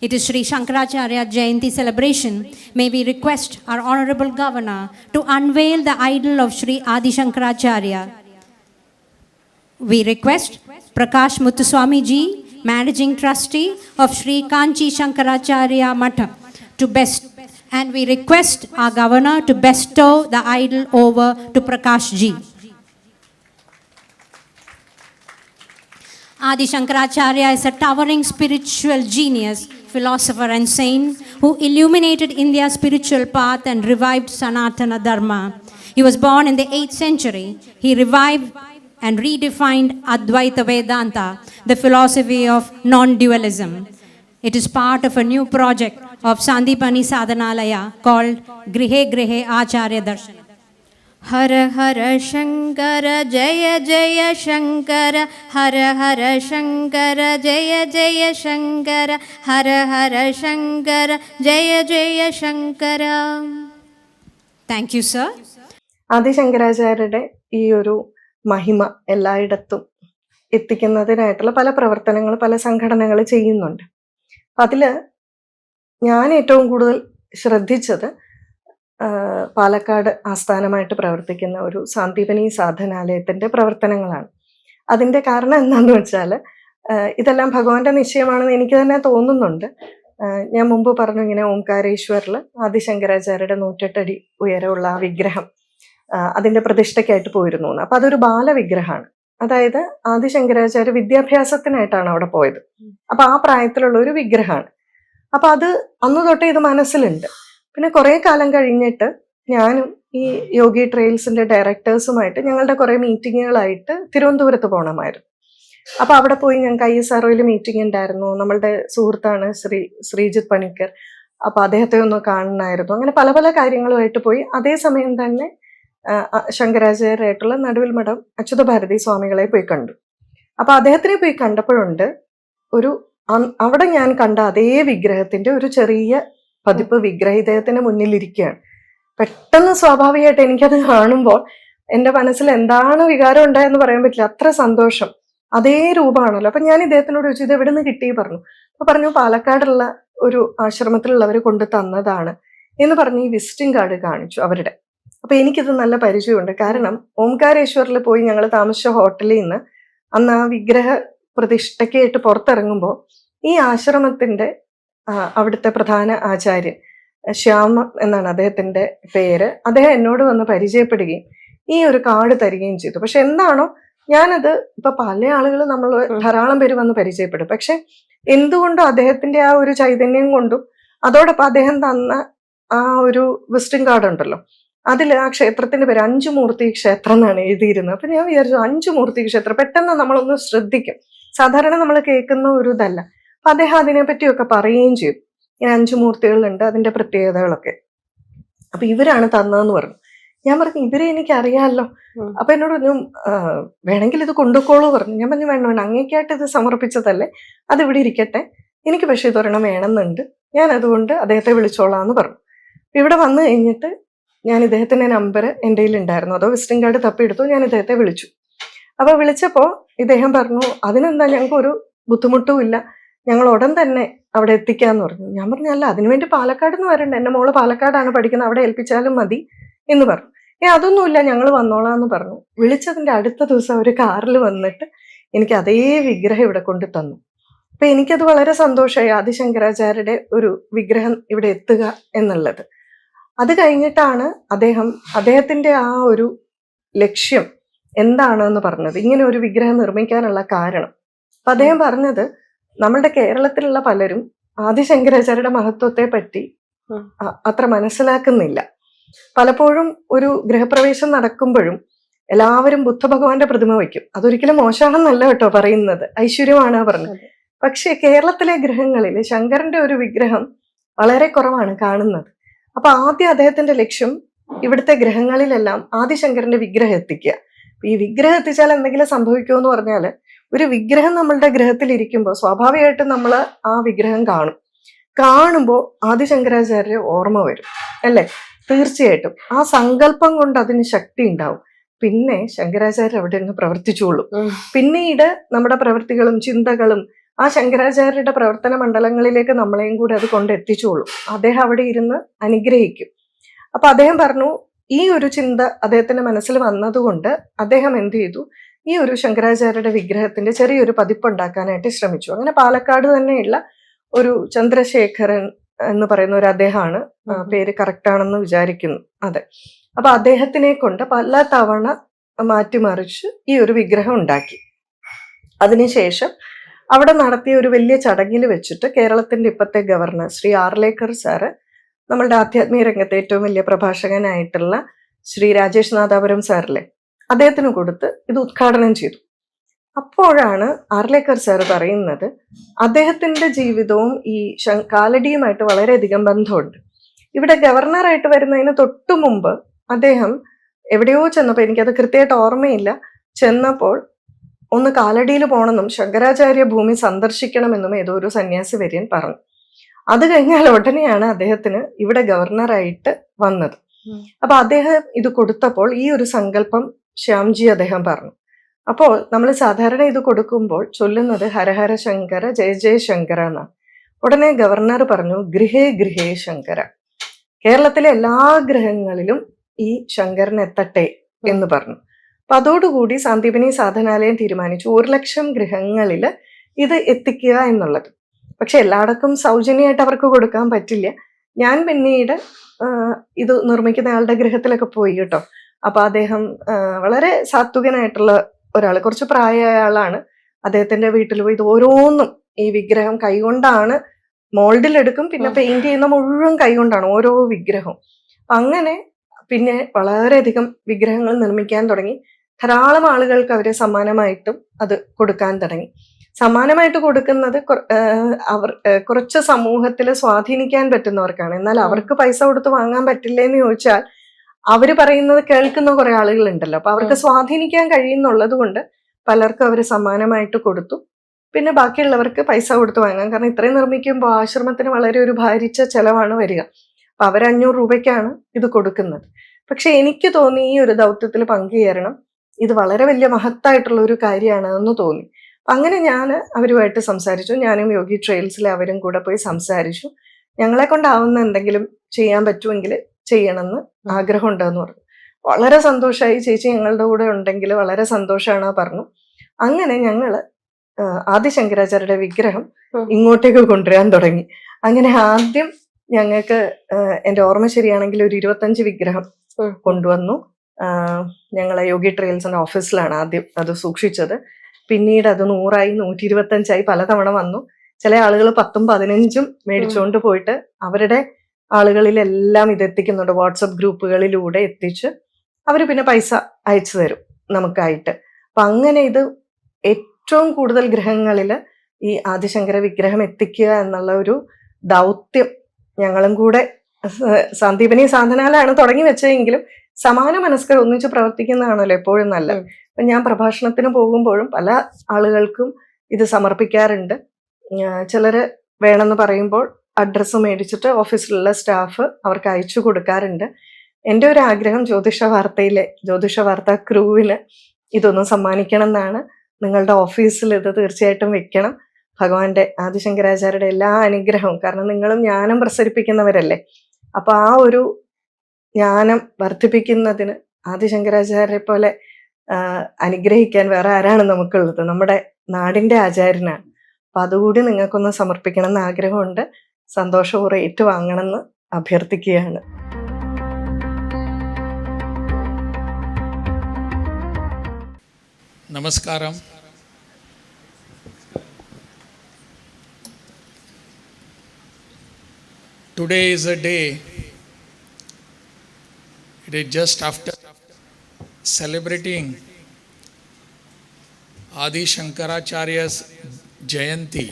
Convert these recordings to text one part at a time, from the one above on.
It is Sri Shankaracharya Jayanti celebration. May we request our Honorable Governor to unveil the idol of Sri Adi Shankaracharya. We request Prakash Muthuswami ji, Managing Trustee of Sri Kanchi Shankaracharya Matha, to best, and we request our Governor to bestow the idol over to Prakash ji. Adi Shankaracharya is a towering spiritual genius, philosopher and saint who illuminated India's spiritual path and revived Sanatana Dharma. He was born in the 8th century. He revived and redefined Advaita Vedanta, the philosophy of non-dualism. It is part of a new project of Sandipani Sadhanalaya called Grihe Grihe Acharya Darshan. हर हर शंकर जय जय शंकर हर हर शंकर जय जय शंकर हर हर शंकर जय जय Shankar. Thank you, sir. ആദിശങ്കരാചാര്യരുടെ ഈ ഒരു മഹിമ എല്ലായിടത്തും എത്തിക്കുന്നതിനായിട്ടുള്ള പല പ്രവർത്തനങ്ങൾ പല സംഘടനകൾ ചെയ്യുന്നുണ്ട്. അതില് ഞാൻ ഏറ്റവും കൂടുതൽ ശ്രദ്ധിച്ചത് പാലക്കാട് ആസ്ഥാനമായിട്ട് പ്രവർത്തിക്കുന്ന ഒരു സാന്ദീപനി സാധനാലയത്തിന്റെ പ്രവർത്തനങ്ങളാണ്. അതിന്റെ കാരണം എന്താന്ന് വെച്ചാൽ ഇതെല്ലാം ഭഗവാന്റെ നിശ്ചയമാണെന്ന് എനിക്ക് തന്നെ തോന്നുന്നുണ്ട്. ഞാൻ മുമ്പ് പറഞ്ഞു ഇങ്ങനെ ഓംകാരേശ്വറിൽ ആദിശങ്കരാചാര്യരുടെ 108 അടി ഉയരമുള്ള ആ വിഗ്രഹം അതിന്റെ പ്രതിഷ്ഠയ്ക്കായിട്ട് പോയിരുന്നു. അപ്പൊ അതൊരു ബാലവിഗ്രഹമാണ്. അതായത് ആദിശങ്കരാചാര്യ വിദ്യാഭ്യാസത്തിനായിട്ടാണ് അവിടെ പോയത്. അപ്പൊ ആ പ്രായത്തിലുള്ള ഒരു വിഗ്രഹമാണ്. അപ്പൊ അത് അന്ന് തൊട്ടേ ഇത് മനസ്സിലുണ്ട്. പിന്നെ കുറെ കാലം കഴിഞ്ഞിട്ട് ഞാനും ഈ യോഗി ട്രെയിൽസിന്റെ ഡയറക്ടേഴ്സുമായിട്ട് ഞങ്ങളുടെ കുറെ മീറ്റിങ്ങുകളായിട്ട് തിരുവനന്തപുരത്ത് പോകണമായിരുന്നു. അപ്പൊ അവിടെ പോയി ഞങ്ങൾക്ക് ISROയിൽ മീറ്റിംഗ് ഉണ്ടായിരുന്നു. നമ്മളുടെ സുഹൃത്താണ് ശ്രീജിത്ത് പണിക്കർ. അപ്പൊ അദ്ദേഹത്തെ ഒന്ന് കാണണമായിരുന്നു. അങ്ങനെ പല പല കാര്യങ്ങളുമായിട്ട് പോയി. അതേസമയം തന്നെ ശങ്കരാചാര്യരായിട്ടുള്ള നടുവിൽ മഠം അച്യുത ഭാരതി സ്വാമികളെ പോയി കണ്ടു. അപ്പൊ അദ്ദേഹത്തിനെ പോയി കണ്ടപ്പോഴുണ്ട് അവിടെ ഞാൻ കണ്ട അതേ വിഗ്രഹത്തിന്റെ ഒരു ചെറിയ പതിപ്പ് വിഗ്രഹം ഇദ്ദേഹത്തിന് മുന്നിലിരിക്കുകയാണ്. പെട്ടെന്ന് സ്വാഭാവികമായിട്ട് എനിക്കത് കാണുമ്പോൾ എൻ്റെ മനസ്സിൽ എന്താണ് വികാരം ഉണ്ടായെന്ന് പറയാൻ പറ്റില്ല. അത്ര സന്തോഷം. അതേ രൂപമാണല്ലോ. അപ്പൊ ഞാൻ ഇദ്ദേഹത്തിനോട് ചോദിച്ചു, ഇത് എവിടെ നിന്ന് കിട്ടി പറഞ്ഞു. അപ്പൊ പറഞ്ഞു പാലക്കാടുള്ള ഒരു ആശ്രമത്തിലുള്ളവർ കൊണ്ട് തന്നതാണ് എന്ന് പറഞ്ഞ് ഈ വിസിറ്റിംഗ് കാർഡ് കാണിച്ചു അവരുടെ. അപ്പൊ എനിക്കിത് നല്ല പരിചയമുണ്ട്. കാരണം ഓംകാരേശ്വറിൽ പോയി ഞങ്ങൾ താമസിച്ച ഹോട്ടലിൽ നിന്ന് അന്ന് ആ വിഗ്രഹ പ്രതിഷ്ഠയ്ക്കായിട്ട് പുറത്തിറങ്ങുമ്പോൾ ഈ ആശ്രമത്തിന്റെ അവിടുത്തെ പ്രധാന ആചാര്യൻ ശ്യാമ എന്നാണ് അദ്ദേഹത്തിന്റെ പേര്. അദ്ദേഹം എന്നോട് വന്ന് പരിചയപ്പെടുകയും ഈ ഒരു കാർഡ് തരികയും ചെയ്തു. പക്ഷെ എന്താണോ ഞാനത് ഇപ്പൊ പല ആളുകൾ നമ്മൾ ധാരാളം പേര് വന്ന് പരിചയപ്പെടും. പക്ഷെ എന്തുകൊണ്ടും അദ്ദേഹത്തിന്റെ ആ ഒരു ചൈതന്യം കൊണ്ടും അതോടൊപ്പം അദ്ദേഹം തന്ന ആ ഒരു വിസിറ്റിംഗ് കാർഡ് ഉണ്ടല്ലോ, അതിൽ ആ ക്ഷേത്രത്തിന്റെ പേര് അഞ്ചുമൂർത്തി ക്ഷേത്രം എന്നാണ് എഴുതിയിരുന്നത്. അപ്പൊ ഞാൻ വിചാരിച്ചു അഞ്ചുമൂർത്തി ക്ഷേത്രം, പെട്ടെന്ന് നമ്മളൊന്ന് ശ്രദ്ധിക്കും. സാധാരണ നമ്മൾ കേൾക്കുന്ന ഒരു ഇതല്ല. അപ്പൊ അദ്ദേഹം അതിനെപ്പറ്റിയൊക്കെ പറയുകയും ചെയ്തു. ഇങ്ങനെ 5 മൂർത്തികളുണ്ട്, അതിന്റെ പ്രത്യേകതകളൊക്കെ. അപ്പൊ ഇവരാണ് തന്നതെന്ന് പറഞ്ഞു. ഞാൻ പറഞ്ഞു ഇവരെ എനിക്കറിയാമല്ലോ. അപ്പൊ എന്നോട് പറഞ്ഞു വേണമെങ്കിൽ ഇത് കൊണ്ടുപോക്കോളൂ പറഞ്ഞു. ഞാൻ പറഞ്ഞു വേണ്ട, അങ്ങേക്കായിട്ട് ഇത് സമർപ്പിച്ചതല്ലേ, അത് ഇവിടെ ഇരിക്കട്ടെ, എനിക്ക് പക്ഷേ ഇതൊരെണ്ണം വേണമെന്നുണ്ട്, ഞാൻ അതുകൊണ്ട് അദ്ദേഹത്തെ വിളിച്ചോളാന്ന് പറഞ്ഞു. ഇവിടെ വന്നു കഴിഞ്ഞിട്ട് ഞാൻ ഇദ്ദേഹത്തിന്റെ നമ്പർ എൻ്റെ കയ്യിൽ ഉണ്ടായിരുന്നു, അതോ വിസിറ്റിംഗ് കാർഡ് തപ്പിയെടുത്തു. ഞാൻ ഇദ്ദേഹത്തെ വിളിച്ചു. അപ്പൊ വിളിച്ചപ്പോ ഇദ്ദേഹം പറഞ്ഞു അതിനെന്താ, ഞങ്ങൾക്ക് ഒരു ബുദ്ധിമുട്ടും ഇല്ല, ഞങ്ങൾ ഉടൻ തന്നെ അവിടെ എത്തിക്കാന്ന് പറഞ്ഞു. ഞാൻ പറഞ്ഞു അല്ല, അതിനുവേണ്ടി പാലക്കാട് നിന്ന് വരണ്ട, എൻ്റെ മോള് പാലക്കാടാണ് പഠിക്കുന്നത്, അവിടെ ഏൽപ്പിച്ചാലും മതി എന്ന് പറഞ്ഞു. അതൊന്നുമില്ല, ഞങ്ങൾ വന്നോളാന്ന് പറഞ്ഞു. വിളിച്ചതിന്റെ അടുത്ത ദിവസം ഒരു കാറിൽ വന്നിട്ട് എനിക്ക് അതേ വിഗ്രഹം ഇവിടെ കൊണ്ടു തന്നു. അപ്പൊ എനിക്കത് വളരെ സന്തോഷമായി, ആദിശങ്കരാചാര്യരുടെ ഒരു വിഗ്രഹം ഇവിടെ എത്തുക എന്നുള്ളത്. അത് കഴിഞ്ഞിട്ടാണ് അദ്ദേഹത്തിന്റെ ആ ഒരു ലക്ഷ്യം എന്താണെന്ന് പറഞ്ഞത്, ഇങ്ങനെ ഒരു വിഗ്രഹം നിർമ്മിക്കാനുള്ള കാരണം. അപ്പൊ അദ്ദേഹം പറഞ്ഞത് നമ്മളുടെ കേരളത്തിലുള്ള പലരും ആദിശങ്കരാചാര്യരുടെ മഹത്വത്തെ പറ്റി അത്ര മനസ്സിലാക്കുന്നില്ല. പലപ്പോഴും ഒരു ഗൃഹപ്രവേശം നടക്കുമ്പോഴും എല്ലാവരും ബുദ്ധഭഗവാന്റെ പ്രതിമ വയ്ക്കും. അതൊരിക്കലും മോശമാണെന്നല്ല കേട്ടോ പറയുന്നത്, ഐശ്വര്യമാണ് പറഞ്ഞത്. പക്ഷെ കേരളത്തിലെ ഗൃഹങ്ങളിൽ ശങ്കരന്റെ ഒരു വിഗ്രഹം വളരെ കുറവാണ് കാണുന്നത്. അപ്പൊ ആദ്യം അദ്ദേഹത്തിന്റെ ലക്ഷ്യം ഇവിടുത്തെ ഗ്രഹങ്ങളിലെല്ലാം ആദിശങ്കരന്റെ വിഗ്രഹം എത്തിക്കുക. ഈ വിഗ്രഹം എത്തിച്ചാൽ എന്തെങ്കിലും സംഭവിക്കുമോ എന്ന് പറഞ്ഞാൽ, ഒരു വിഗ്രഹം നമ്മളുടെ ഗ്രഹത്തിൽ ഇരിക്കുമ്പോൾ സ്വാഭാവികമായിട്ടും നമ്മൾ ആ വിഗ്രഹം കാണുമ്പോൾ ആദിശങ്കരാചാര്യ ഓർമ്മ വരും അല്ലെ? തീർച്ചയായിട്ടും ആ സങ്കല്പം കൊണ്ട് അതിന് ശക്തി ഉണ്ടാവും. പിന്നെ ശങ്കരാചാര്യ അവിടെ അങ്ങ് പ്രവർത്തിച്ചോളൂ. പിന്നീട് നമ്മുടെ പ്രവൃത്തികളും ചിന്തകളും ആ ശങ്കരാചാര്യരുടെ പ്രവർത്തന മണ്ഡലങ്ങളിലേക്ക് നമ്മളെയും കൂടി അത് കൊണ്ടെത്തിച്ചോളും. അദ്ദേഹം അവിടെ ഇരുന്ന് അനുഗ്രഹിക്കും. അപ്പൊ അദ്ദേഹം പറഞ്ഞു, ഈ ഒരു ചിന്ത അദ്ദേഹത്തിന്റെ മനസ്സിൽ വന്നതുകൊണ്ട് അദ്ദേഹം എന്ത് ചെയ്തു, ഈ ഒരു ശങ്കരാചാര്യരുടെ വിഗ്രഹത്തിന്റെ ചെറിയൊരു പതിപ്പുണ്ടാക്കാനായിട്ട് ശ്രമിച്ചു. അങ്ങനെ പാലക്കാട് തന്നെയുള്ള ഒരു ചന്ദ്രശേഖരൻ എന്ന് പറയുന്ന ഒരു അദ്ദേഹമാണ്, പേര് കറക്റ്റ് ആണെന്ന് വിചാരിക്കുന്നു. അതെ. അപ്പൊ അദ്ദേഹത്തിനെ കൊണ്ട് പല തവണ മാറ്റിമറിച്ച് ഈ ഒരു വിഗ്രഹം ഉണ്ടാക്കി. അതിനുശേഷം അവിടെ നടത്തിയ ഒരു വലിയ ചടങ്ങിൽ വെച്ചിട്ട് കേരളത്തിന്റെ ഇപ്പോഴത്തെ ഗവർണർ ശ്രീ ആർലേക്കർ സാറ്, നമ്മളുടെ ആധ്യാത്മിക രംഗത്തെ ഏറ്റവും വലിയ പ്രഭാഷകനായിട്ടുള്ള ശ്രീ രാജേഷ് നാദാപുരം സാറിലെ അദ്ദേഹത്തിന് കൊടുത്ത് ഇത് ഉദ്ഘാടനം ചെയ്തു. അപ്പോഴാണ് ആർലേക്കർ സാർ പറയുന്നത്, അദ്ദേഹത്തിന്റെ ജീവിതവും ഈ കാലടിയുമായിട്ട് വളരെയധികം ബന്ധമുണ്ട്. ഇവിടെ ഗവർണറായിട്ട് വരുന്നതിന് തൊട്ടു മുമ്പ് അദ്ദേഹം എവിടെയോ ചെന്നപ്പോൾ, എനിക്കത് കൃത്യമായിട്ട് ഓർമ്മയില്ല, ചെന്നപ്പോൾ ഒന്ന് കാലടിയിൽ പോകണമെന്നും ശങ്കരാചാര്യ ഭൂമി സന്ദർശിക്കണമെന്നും ഏതോ ഒരു സന്യാസി വര്യൻ പറഞ്ഞു. അത് കഴിഞ്ഞാൽ ഉടനെയാണ് അദ്ദേഹത്തിന് ഇവിടെ ഗവർണറായിട്ട് വന്നത്. അപ്പൊ അദ്ദേഹം ഇത് കൊടുത്തപ്പോൾ ഈ ഒരു സങ്കല്പം ശ്യാംജി അദ്ദേഹം പറഞ്ഞു. അപ്പോൾ നമ്മൾ സാധാരണ ഇത് കൊടുക്കുമ്പോൾ ചൊല്ലുന്നത് ഹരഹര ശങ്കര ജയ ജയ ശങ്കര എന്നാണ്. ഉടനെ ഗവർണർ പറഞ്ഞു, ഗൃഹേ ഗൃഹേ ശങ്കര, കേരളത്തിലെ എല്ലാ ഗ്രഹങ്ങളിലും ഈ ശങ്കരൻ എത്തട്ടെ എന്ന് പറഞ്ഞു. അപ്പൊ അതോടുകൂടി സാന്ദീപനി സാധനാലയം തീരുമാനിച്ചു 1,00,000 ഗൃഹങ്ങളിൽ ഇത് എത്തിക്കുക എന്നുള്ളത്. പക്ഷെ എല്ലായിടത്തും സൗജന്യമായിട്ട് അവർക്ക് കൊടുക്കാൻ പറ്റില്ല. ഞാൻ പിന്നീട് ഇത് നിർമ്മിക്കുന്ന ആളുടെ ഗൃഹത്തിലൊക്കെ പോയി കേട്ടോ. അപ്പൊ അദ്ദേഹം വളരെ സാത്വികനായിട്ടുള്ള ഒരാൾ, കുറച്ച് പ്രായമായ ആളാണ്. അദ്ദേഹത്തിന്റെ വീട്ടിൽ പോയി ഇത് ഓരോന്നും, ഈ വിഗ്രഹം കൈകൊണ്ടാണ് മോൾഡിലെടുക്കും, പിന്നെ പെയിന്റ് ചെയ്യുന്ന മുഴുവൻ കൈകൊണ്ടാണ് ഓരോ വിഗ്രഹവും. അങ്ങനെ പിന്നെ വളരെയധികം വിഗ്രഹങ്ങൾ നിർമ്മിക്കാൻ തുടങ്ങി. ധാരാളം ആളുകൾക്ക് അവരെ സമ്മാനമായിട്ടും അത് കൊടുക്കാൻ തുടങ്ങി. സമ്മാനമായിട്ട് കൊടുക്കുന്നത് അവർ കുറച്ച് സമൂഹത്തിൽ സ്വാധീനിക്കാൻ പറ്റുന്നവർക്കാണ്. എന്നാൽ അവർക്ക് പൈസ കൊടുത്ത് വാങ്ങാൻ പറ്റില്ലെന്ന് ചോദിച്ചാൽ അവര് പറയുന്നത് കേൾക്കുന്ന കുറെ ആളുകളുണ്ടല്ലോ. അപ്പൊ അവർക്ക് സ്വാധീനിക്കാൻ കഴിയുന്നുള്ളത് കൊണ്ട് പലർക്കും അവർ സമ്മാനമായിട്ട് കൊടുത്തു. പിന്നെ ബാക്കിയുള്ളവർക്ക് പൈസ കൊടുത്ത് വാങ്ങാം. കാരണം ഇത്രയും നിർമ്മിക്കുമ്പോൾ ആശ്രമത്തിന് വളരെ ഒരു ഭാരിച്ച ചെലവാണ് വരിക. അപ്പൊ അവർ 500 രൂപയ്ക്കാണ് ഇത് കൊടുക്കുന്നത്. പക്ഷെ എനിക്ക് തോന്നി ഈ ഒരു ദൗത്യത്തിൽ പങ്കുചേരണം, ഇത് വളരെ വലിയ മഹത്തായിട്ടുള്ള ഒരു കാര്യമാണ് എന്ന് തോന്നി. അങ്ങനെ ഞാൻ അവരുമായിട്ട് സംസാരിച്ചു. ഞാനും യോഗി ട്രെയിൽസിലെ അവരും കൂടെ പോയി സംസാരിച്ചു. ഞങ്ങളെ കൊണ്ടാവുന്ന എന്തെങ്കിലും ചെയ്യാൻ പറ്റുമെങ്കിൽ ചെയ്യണമെന്ന് ആഗ്രഹമുണ്ടെന്ന് പറഞ്ഞു. വളരെ സന്തോഷമായി, ചേച്ചി ഞങ്ങളുടെ കൂടെ ഉണ്ടെങ്കിൽ വളരെ സന്തോഷമാണ് പറഞ്ഞു. അങ്ങനെ ഞങ്ങള് ആദിശങ്കരാചാര്യരുടെ വിഗ്രഹം ഇങ്ങോട്ടേക്ക് കൊണ്ടുവരാൻ തുടങ്ങി. അങ്ങനെ ആദ്യം ഞങ്ങൾക്ക്, എൻ്റെ ഓർമ്മ ശരിയാണെങ്കിൽ, ഒരു 25 വിഗ്രഹം കൊണ്ടുവന്നു. ഞങ്ങളെ യോഗി ട്രെയിൽസിന്റെ ഓഫീസിലാണ് ആദ്യം അത് സൂക്ഷിച്ചത്. പിന്നീട് അത് 100ആയി, 125ആയി, പലതവണ വന്നു. ചില ആളുകൾ 10ഉം 15ഉം മേടിച്ചുകൊണ്ട് പോയിട്ട് അവരുടെ ആളുകളിലെല്ലാം ഇത് എത്തിക്കുന്നുണ്ട്. വാട്സപ്പ് ഗ്രൂപ്പുകളിലൂടെ എത്തിച്ച് അവർ പിന്നെ പൈസ അയച്ചു തരും നമുക്കായിട്ട്. അപ്പൊ അങ്ങനെ ഇത് ഏറ്റവും കൂടുതൽ ഗ്രഹങ്ങളിൽ ഈ ആദിശങ്കര വിഗ്രഹം എത്തിക്കുക എന്നുള്ള ഒരു ദൗത്യം ഞങ്ങളും കൂടെ, സാന്ദീപനി സാധനാലാണ് തുടങ്ങി വെച്ചതെങ്കിലും സമാന മനസ്കർ ഒന്നിച്ച് പ്രവർത്തിക്കുന്നതാണല്ലോ എപ്പോഴും നല്ലത്. അപ്പൊ ഞാൻ പ്രഭാഷണത്തിന് പോകുമ്പോഴും പല ആളുകൾക്കും ഇത് സമർപ്പിക്കാറുണ്ട്. ചിലര് വേണമെന്ന് പറയുമ്പോൾ അഡ്രസ്സ് മേടിച്ചിട്ട് ഓഫീസിലുള്ള സ്റ്റാഫ് അവർക്ക് അയച്ചു കൊടുക്കാറുണ്ട്. എൻ്റെ ഒരു ആഗ്രഹം ജ്യോതിഷ വാർത്ത ക്രൂവിന് ഇതൊന്ന് സമ്മാനിക്കണം എന്നാണ്. നിങ്ങളുടെ ഓഫീസിൽ ഇത് തീർച്ചയായിട്ടും വെക്കണം. ഭഗവാന്റെ ആദിശങ്കരാചാര്യരുടെ എല്ലാ അനുഗ്രഹവും, കാരണം നിങ്ങളും ജ്ഞാനം പ്രസരിപ്പിക്കുന്നവരല്ലേ. അപ്പൊ ആ ഒരു ജ്ഞാനം വർദ്ധിപ്പിക്കുന്നതിന് ആദിശങ്കരാചാര്യരെ പോലെ അനുഗ്രഹിക്കാൻ വേറെ ആരാണ് നമുക്കുള്ളത്? നമ്മുടെ നാടിന്റെ ആചാര്യനാണ്. അപ്പൊ അതുകൂടി നിങ്ങൾക്കൊന്ന് സമർപ്പിക്കണം എന്ന് ആഗ്രഹമുണ്ട്. സന്തോഷപൂർവ്വം ഏറ്റുവാങ്ങണമെന്ന് അഭ്യർത്ഥിക്കുകയാണ്. നമസ്കാരം. Today is a day, it is just after celebrating Adi Shankaracharya's Jayanti,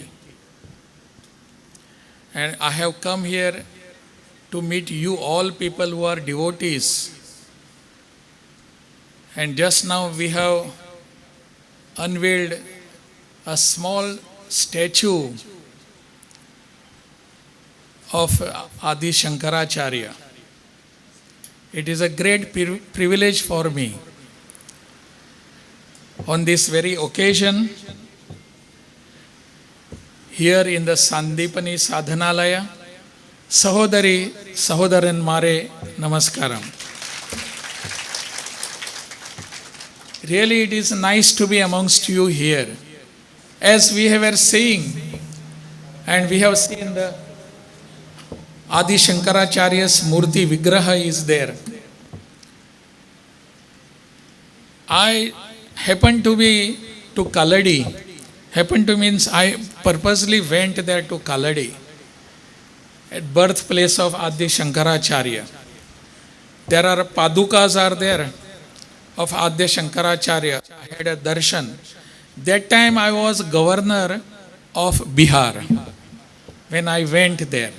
and I have come here to meet you all people who are devotees. And just now we have unveiled a small statue of Adi Shankaracharya. It is a great privilege for me on this very occasion here in the Sandipani Sadhanalaya. Sahodari, Sahodaran Mare, Namaskaram. Really, it is nice to be amongst you here. As we were saying, and we have seen the Adi Shankaracharya's Murti Vigraha is there. I happened to be to Kaladi. Happened to means I purposely went there to Kaladi, at birthplace of Adi Shankaracharya. There are padukas are there of Adi Shankaracharya. I had a darshan. That time I was governor of Bihar when I went there.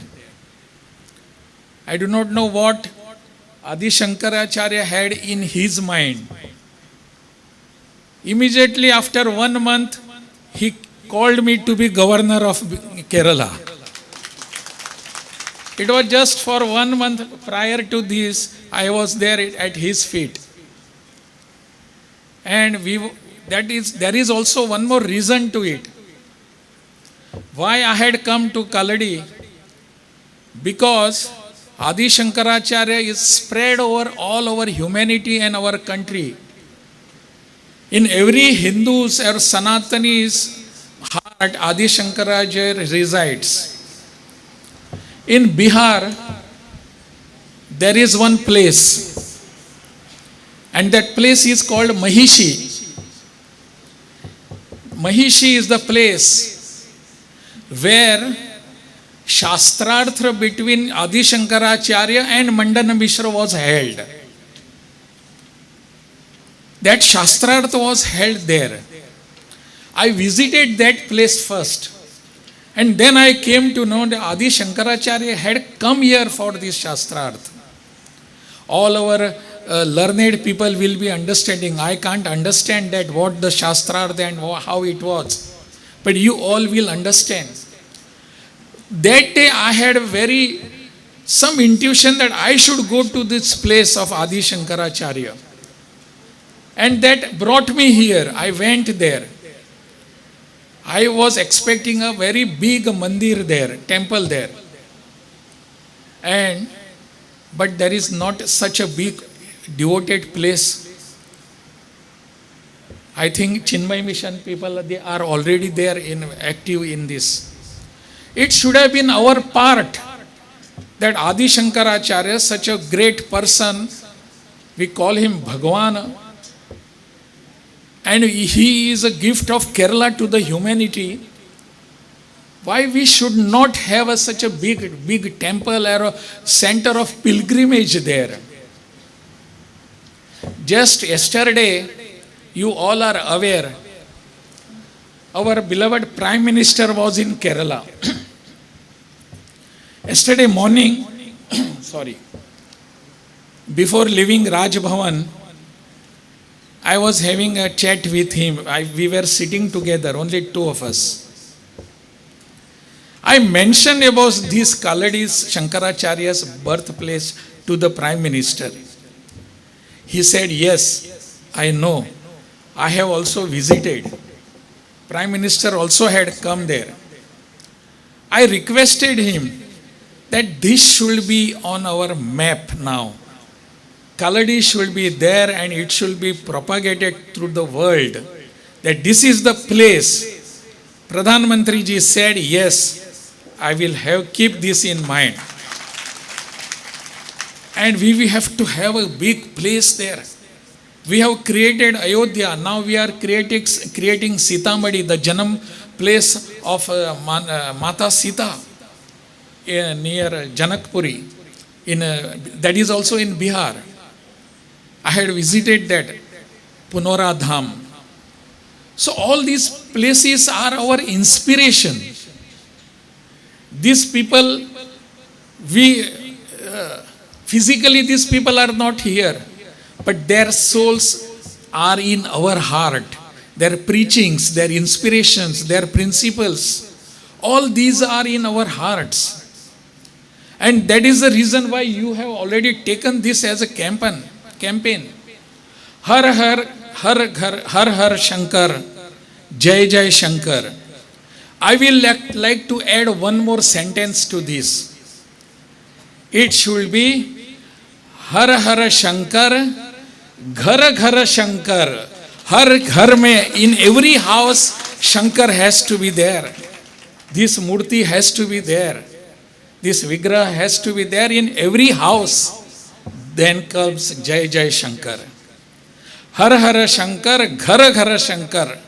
I do not know what Adi Shankaracharya had in his mind. Immediately after 1 month, he called me to be governor of Kerala. It was just for 1 month prior to this, I was there at his feet. And there is also one more reason to it. Why I had come to Kaladi? Because Adi Shankaracharya is spread over all our humanity and our country. In every Hindu's or Sanatani's heart, Adi Shankaracharya resides. In Bihar, there is one place, and that place is called Mahishi. Mahishi is the place where Shastrartha between Adi Shankaracharya and Mandana Mishra was held. That Shastrartha was held there. I visited that place first. And then I came to know that Adi Shankaracharya had come here for this Shastrartha. All our learned people will be understanding. I can't understand that what the Shastrartha and how it was. But you all will understand. That day I had some intuition that I should go to this place of Adi Shankaracharya. And that brought me here. I went there. I was expecting a very big mandir there, temple there. But there is not such a big devoted place. I think Chinmay Mission people, they are already there active in this. It should have been our part that Adi Shankaracharya, such a great person, we call him Bhagwan, and he is a gift of Kerala to the humanity. Why we should not have such a big temple or a center of pilgrimage there? Just yesterday, you all are aware, our beloved Prime Minister was in Kerala. Yesterday morning, before leaving Raj Bhavan, I was having a chat with him. We were sitting together, only two of us. I mentioned about this Kaladi's Shankaracharya's birthplace to the Prime Minister. He said, yes, I know. I have also visited. Prime Minister also had come there. I requested him that this should be on our map now. Kaladi should be there and it should be propagated through the world. That this is the place. Pradhan Mantri ji said, yes, I will keep this in mind. And we have to have a big place there. We have created Ayodhya. Now we are creating Sitamadi, the Janam place of Mata Sita near Janakpuri. That is also in Bihar. I had visited that, Punora Dham. So all these places are our inspiration. These people, physically these people are not here, but their souls are in our heart. Their preachings, their inspirations, their principles, all these are in our hearts. And that is the reason why you have already taken this as a campaign. Har Har Har Har Har Shankar, Jai Jai Shankar. I will like to add one more sentence to this. It should be हर हर शंकर घर घर शंकर. हर घर में, in every house, Shankar has to be there. This murti has to be there. This vigraha has to be there in every house. Then comes Jai Jai Shankar. हर हर शंकर घर घर शंकर.